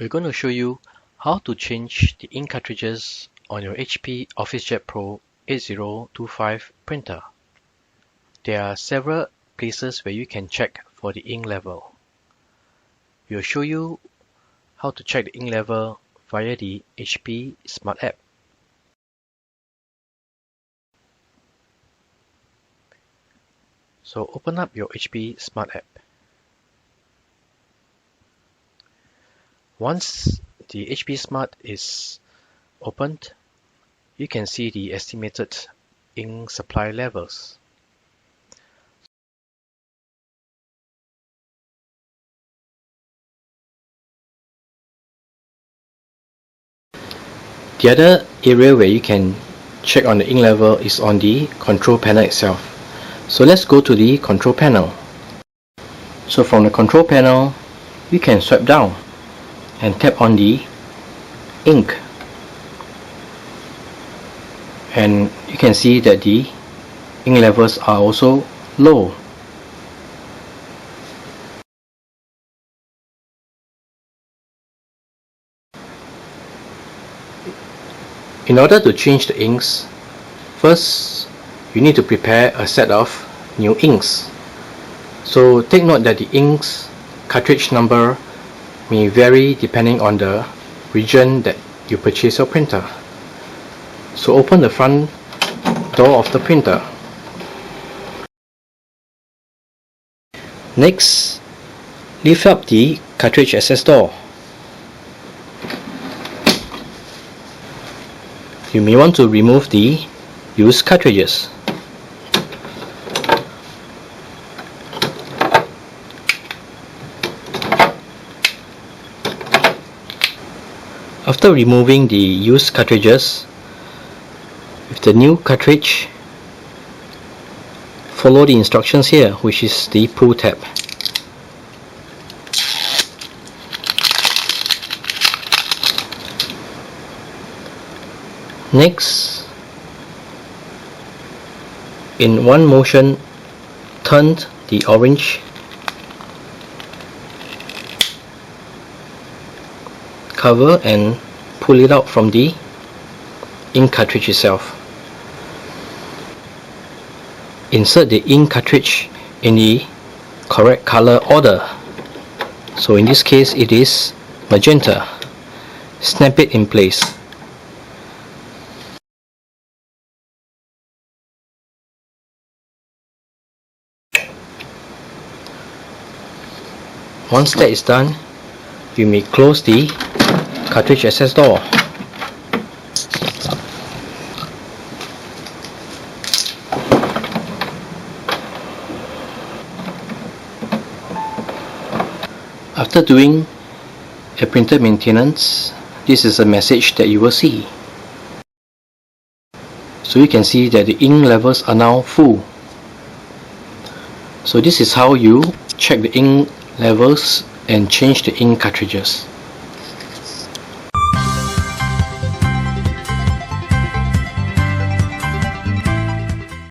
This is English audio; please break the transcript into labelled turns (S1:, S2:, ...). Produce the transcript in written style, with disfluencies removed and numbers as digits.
S1: We're going to show you how to change the ink cartridges on your HP OfficeJet Pro 8025 printer. There are several places where you can check for the ink level. We'll show you how to check the ink level via the HP Smart app. So open up your HP Smart app. Once the HP Smart is opened, you can see the estimated ink supply levels. The other area where you can check on the ink level is on the control panel itself. So let's go to the control panel. So from the control panel, you can swipe down and tap on the ink, and you can see that the ink levels are also low. In order to change the inks, first you need to prepare a set of new inks. So take note that the inks cartridge number may vary depending on the region that you purchase your printer. So open the front door of the printer. Next, lift up the cartridge access door. You may want to remove the used cartridges. After removing the used cartridges, with the new cartridge, follow the instructions here, which is the pull tab. Next, in one motion, turn the orange cover and pull it out from the ink cartridge itself. Insert the ink cartridge in the correct color order. So in this case it is magenta. Snap it in place. Once that is done, you may close the cartridge access door. After doing a printer maintenance, this is a message that you will see. So you can see that the ink levels are now full. So this is how you check the ink levels and change the ink cartridges.